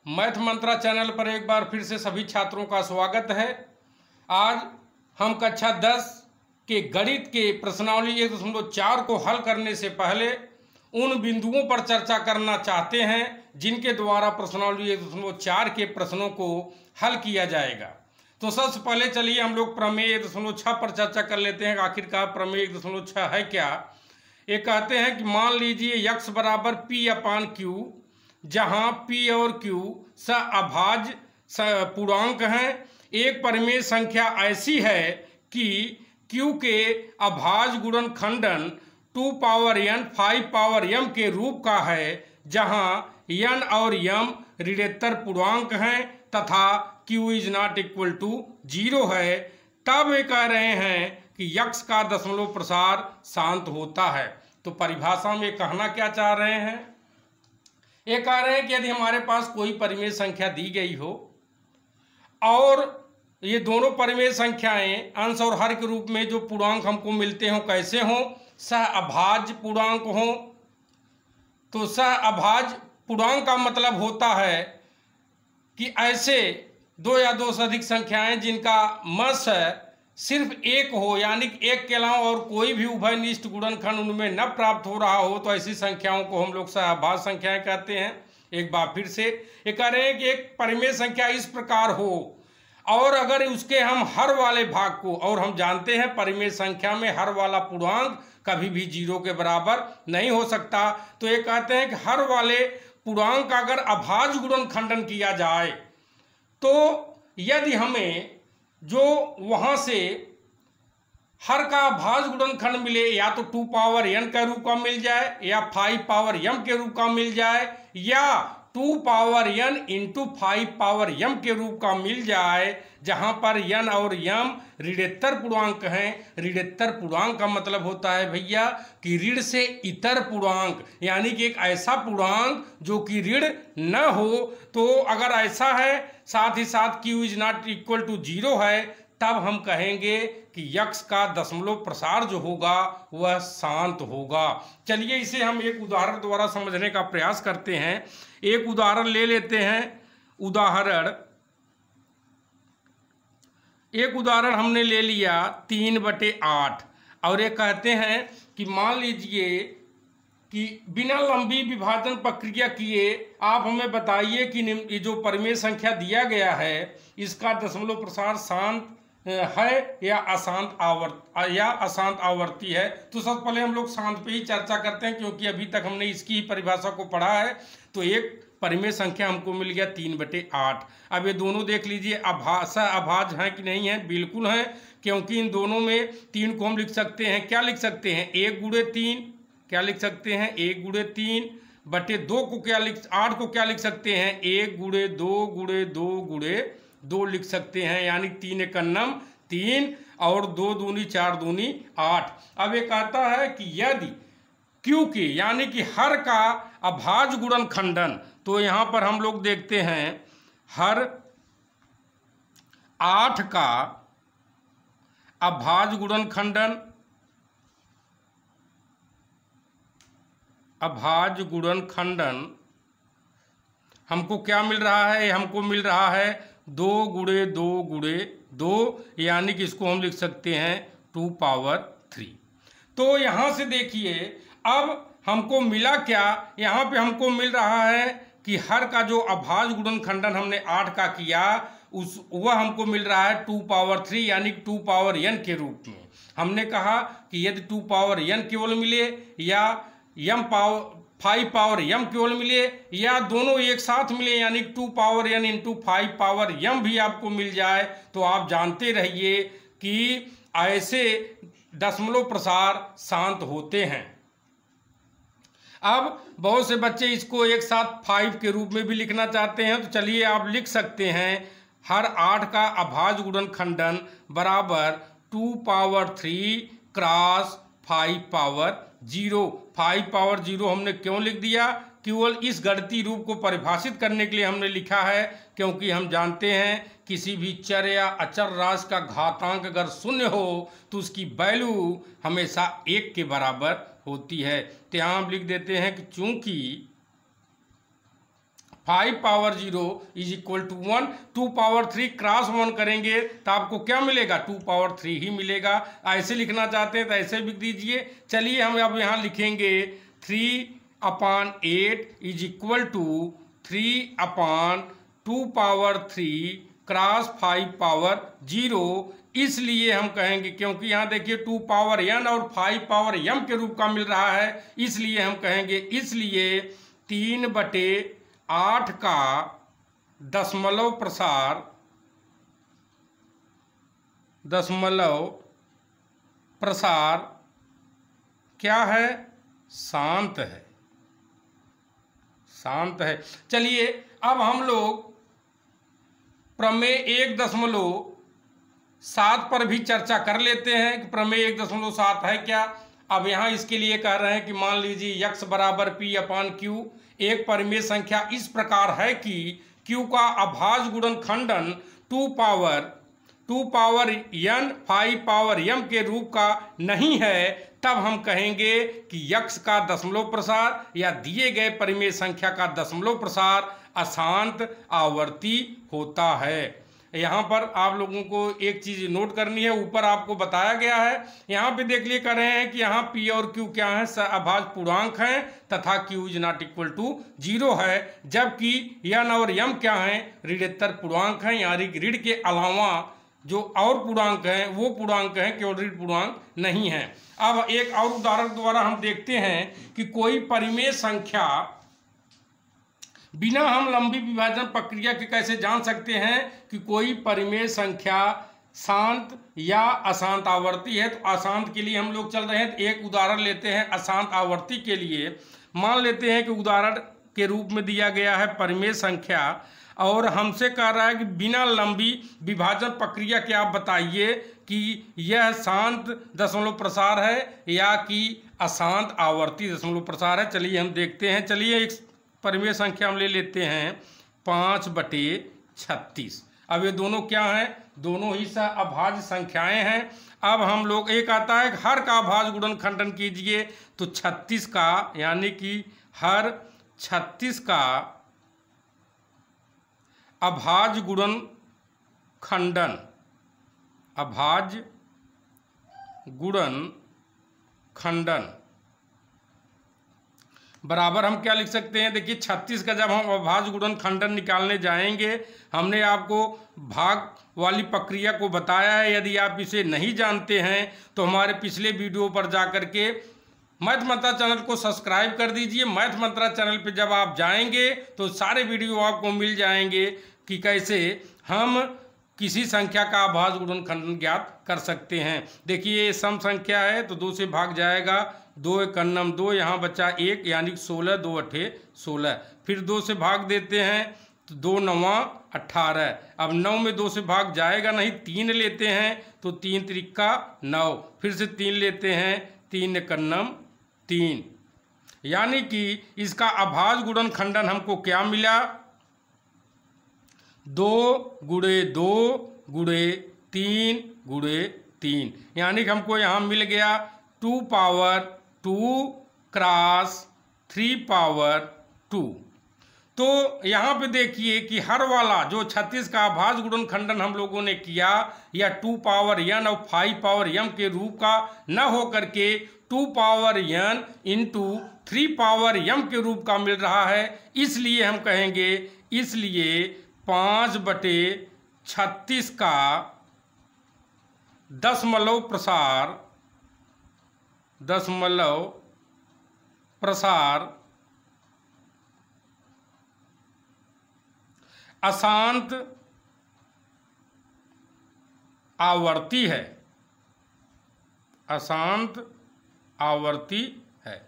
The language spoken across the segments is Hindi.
मैथ मंत्रा चैनल पर एक बार फिर से सभी छात्रों का स्वागत है। आज हम कक्षा 10 के गणित के प्रश्नावली 1.4 को हल करने से पहले उन बिंदुओं पर चर्चा करना चाहते हैं जिनके द्वारा प्रश्नावली 1.4 के प्रश्नों को हल किया जाएगा। तो सबसे पहले चलिए हम लोग प्रमेय 1.6 पर चर्चा कर लेते हैं। आखिरकार प्रमेय 1.6 है क्या। ये कहते हैं कि मान लीजिए x बराबर P/Q, जहां P और Q अभाज्य पूर्णांक हैं। एक परिमेय संख्या ऐसी है कि Q के अभाज्य गुणनखंडन 2 पावर n 5 पावर m के रूप का है, जहां n और m ऋणोत्तर पूर्णांक हैं तथा Q is not equal to 0 है। तब ये कह रहे हैं कि x का दशमलव प्रसार शांत होता है। तो परिभाषा में कहना क्या चाह रहे हैं, ये कह रहे हैं कि यदि हमारे पास कोई परिमेय संख्या दी गई हो और ये दोनों परिमेय संख्याएं अंश और हर के रूप में जो पूर्णांक हमको मिलते हों कैसे हों, सह अभाज्य पूर्णांक हों। तो सह अभाज्य पूर्णांक का मतलब होता है कि ऐसे दो या दो से अधिक संख्याएं जिनका मस सिर्फ एक हो, यानी एक के अलावा और कोई भी उभयनिष्ठ गुणनखंड उनमें न प्राप्त हो रहा हो, तो ऐसी संख्याओं को हम लोग सहअभाज्य संख्याएं कहते हैं। एक बार फिर से ये कह रहे हैं कि एक परिमेय संख्या इस प्रकार हो और अगर उसके हम हर वाले भाग को, और हम जानते हैं परिमेय संख्या में हर वाला पूर्णांक कभी भी 0 के बराबर नहीं हो सकता। तो ये कहते हैं कि हर वाले पूर्णांक का अगर अभाज्य गुणनखंडन किया जाए तो यदि हमें जो वहां से हर का अभाज्य गुणनखंड मिले, या तो 2 पावर n के रूप का मिल जाए, या 5 पावर m के रूप का मिल जाए, या 2 power n into 5 power m के रूप का मिल जाए, जहां पर n और m ऋणोत्तर पूर्णांक हैं। ऋणोत्तर पूर्णांक का मतलब होता है भैया कि ऋण से इतर पूर्णांक, यानी कि एक ऐसा पूर्णांक जो कि ऋण न हो। तो अगर ऐसा है, साथ ही साथ Q is not equal to 0 है, तब हम कहेंगे कि x का दशमलव प्रसार जो होगा वह शांत होगा। चलिए इसे हम एक उदाहरण द्वारा समझने का प्रयास करते हैं। एक उदाहरण ले लेते हैं। एक उदाहरण हमने ले लिया 3/8 और ये कहते हैं कि मान लीजिए कि बिना लंबी विभाजन प्रक्रिया किए आप हमें बताइए कि ये जो परिमेय संख्या दिया गया है इसका दशमलव प्रसार शांत है या अशांत आवर्ती है। तो सबसे पहले हम लोग शांत पे ही चर्चा करते हैं, क्योंकि अभी तक हमने इसकी ही परिभाषा को पढ़ा है। तो एक परिमेय संख्या हमको मिल गया 3/8। अब ये दोनों देख लीजिए अभाज्य हैं कि नहीं है। बिल्कुल है, क्योंकि इन दोनों में 3 को हम लिख सकते हैं। क्या लिख सकते हैं? 1/3। क्या लिख सकते हैं? 1/3 बटे 2 को क्या 8 को क्या लिख सकते हैं? 1/2 लिख सकते हैं, यानी 3 एकन्नम 3 और 2 दूनी 4 दूनी 8। अब ये कहता है कि यदि Q के यानी कि हर का अभाज्य गुणनखंडन, तो यहाँ पर हम लोग देखते हैं हर 8 का अभाज्य गुणनखंडन हमको क्या मिल रहा है? हमको मिल रहा है 2 यानी कि इसको हम लिख सकते हैं 2 पावर 3। तो यहाँ से देखिए अब हमको मिला क्या? यहाँ पे हमको मिल रहा है कि हर का जो अभाज्य गुणनखंडन हमने 8 का किया वह हमको मिल रहा है 2 पावर 3 यानी 2 पावर n के रूप में। हमने कहा कि यदि 2 पावर n केवल मिले या 5 पावर m केवल मिले या दोनों एक साथ मिले, यानी 2 power n into 5 power m भी आपको मिल जाए, तो आप जानते रहिए कि ऐसे दशमलव प्रसार शांत होते हैं। अब बहुत से बच्चे इसको एक साथ 5 के रूप में भी लिखना चाहते हैं, तो चलिए आप लिख सकते हैं हर 8 का अभाज्य गुणनखंडन बराबर 2 पावर 3 क्रॉस 5 पावर 0। 5 पावर 0 हमने क्यों लिख दिया? केवल इस गणितीय रूप को परिभाषित करने के लिए हमने लिखा है, क्योंकि हम जानते हैं किसी भी चर या अचर राशि का घातांक अगर 0 हो तो उसकी वैल्यू हमेशा 1 के बराबर होती है। तो यहाँ हम लिख देते हैं कि चूंकि 5 power 0 is equal to 1। 2 power 3 cross 1 करेंगे तो आपको क्या मिलेगा, 2 पावर 3 ही मिलेगा। ऐसे लिखना चाहते हैं तो ऐसे लिख दीजिए। चलिए हम अब यहाँ लिखेंगे 3/8 is equal to 3/2 power 3 cross 5 power 0। इसलिए हम कहेंगे, क्योंकि यहाँ देखिए 2 पावर n और 5 पावर m के रूप का मिल रहा है, इसलिए हम कहेंगे इसलिए 3/8 का दशमलव प्रसार क्या है, शांत है, शांत है। चलिए अब हम लोग प्रमेय 1.7 पर भी चर्चा कर लेते हैं कि प्रमेय 1.7 है क्या। अब यहाँ इसके लिए कह रहे हैं कि मान लीजिए x बराबर p/q एक परिमेय संख्या इस प्रकार है कि q का अभाज्य गुणनखंडन 2 पावर n 5 पावर m के रूप का नहीं है, तब हम कहेंगे कि x का दशमलव प्रसार या दिए गए परिमेय संख्या का दशमलव प्रसार अशांत आवर्ती होता है। यहाँ पर आप लोगों को एक चीज नोट करनी है, ऊपर आपको बताया गया है। यहाँ पे देख लिए कर रहे हैं कि यहाँ p और q क्या है, अभाज्य पूर्णांक हैं तथा q is not equal to 0 है, जबकि n और m क्या हैं, ऋणोत्तर पूर्णांक हैं, यानी ऋण के अलावा जो और पूर्णांक हैं वो पूर्णांक हैं, केवल ऋण पूर्णांक नहीं है। अब एक और उदाहरण द्वारा हम देखते हैं कि कोई परिमेय संख्या बिना हम लंबी विभाजन प्रक्रिया के कैसे जान सकते हैं कि कोई परिमेय संख्या शांत या अशांत आवर्ती है। तो अशांत के लिए हम लोग चल रहे हैं, तो एक उदाहरण लेते हैं अशांत आवर्ती के लिए। मान लेते हैं कि उदाहरण के रूप में दिया गया है परिमेय संख्या और हमसे कह रहा है कि बिना लंबी विभाजन प्रक्रिया के आप बताइए कि यह शांत दशमलव प्रसार है या कि अशांत आवर्ती दशमलव प्रसार है। चलिए हम देखते हैं। चलिए एक परिमेय संख्या हम ले लेते हैं 5/36। अब ये दोनों क्या हैं, दोनों ही अभाज्य संख्याएं हैं। अब हम लोग एक आता है हर का अभाज्य गुणनखंडन कीजिए, तो 36 का यानी कि हर 36 का अभाज्य गुणनखंडन, अभाज्य गुणनखंडन बराबर हम क्या लिख सकते हैं, देखिए 36 का जब हम अभाज्य गुणनखंडन निकालने जाएंगे, हमने आपको भाग वाली प्रक्रिया को बताया है। यदि आप इसे नहीं जानते हैं तो हमारे पिछले वीडियो पर जाकर के मैथ मंत्रा चैनल को सब्सक्राइब कर दीजिए। मैथ मंत्रा चैनल पर जब आप जाएंगे तो सारे वीडियो आपको मिल जाएंगे कि कैसे हम किसी संख्या का अभाज्य गुणनखंडन ज्ञात कर सकते हैं। देखिए ये सम संख्या है तो 2 से भाग जाएगा, 2 × 2, यहाँ बचा 1 यानी 16, 2 × 8 16। फिर 2 से भाग देते हैं तो 2 × 9 18। अब 9 में 2 से भाग जाएगा नहीं, 3 लेते हैं तो 3 × 3 9। फिर से 3 लेते हैं, 3 × 9 3। यानी कि इसका अभाज्य गुणनखंडन हमको क्या मिला, 2 × 2 × 3 × 3, यानी कि हमको यहाँ मिल गया 2 पावर 2 क्रॉस 3 पावर 2। तो यहाँ पे देखिए कि हर वाला जो 36 का अभाज्य गुणनखंडन हम लोगों ने किया या 2 पावर n और 5 पावर m के रूप का न हो करके 2 power n into 3 power m के रूप का मिल रहा है, इसलिए हम कहेंगे, इसलिए 5/36 का दशमलव प्रसार अशांत आवर्ती है, अशांत आवर्ती है।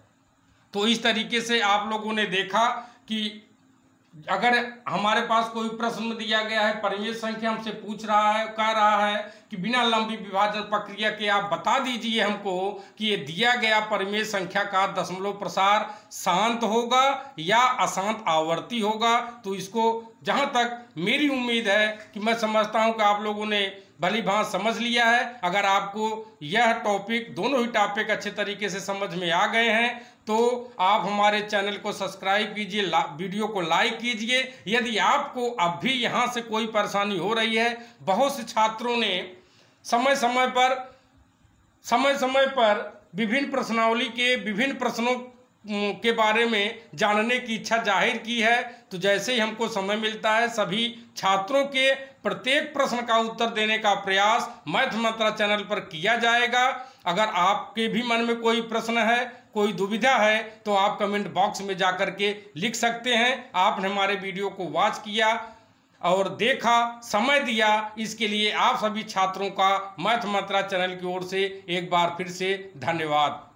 तो इस तरीके से आप लोगों ने देखा कि अगर हमारे पास कोई प्रश्न दिया गया है, परिमेय संख्या हमसे पूछ रहा है, कह रहा है कि बिना लंबी विभाजन प्रक्रिया के आप बता दीजिए हमको कि ये दिया गया परिमेय संख्या का दशमलव प्रसार शांत होगा या अशांत आवर्ती होगा। तो इसको जहां तक मेरी उम्मीद है कि मैं समझता हूं कि आप लोगों ने भली भांत समझ लिया है। अगर आपको यह टॉपिक, दोनों ही टॉपिक अच्छे तरीके से समझ में आ गए हैं तो आप हमारे चैनल को सब्सक्राइब कीजिए, वीडियो को लाइक कीजिए। यदि आपको अब भी यहाँ से कोई परेशानी हो रही है, बहुत से छात्रों ने समय समय पर विभिन्न प्रश्नावली के विभिन्न प्रश्नों के बारे में जानने की इच्छा जाहिर की है, तो जैसे ही हमको समय मिलता है सभी छात्रों के प्रत्येक प्रश्न का उत्तर देने का प्रयास मैथ मंत्रा चैनल पर किया जाएगा। अगर आपके भी मन में कोई प्रश्न है, कोई दुविधा है, तो आप कमेंट बॉक्स में जाकर के लिख सकते हैं। आपने हमारे वीडियो को वॉच किया और देखा, समय दिया, इसके लिए आप सभी छात्रों का मैथ मंत्रा चैनल की ओर से एक बार फिर से धन्यवाद।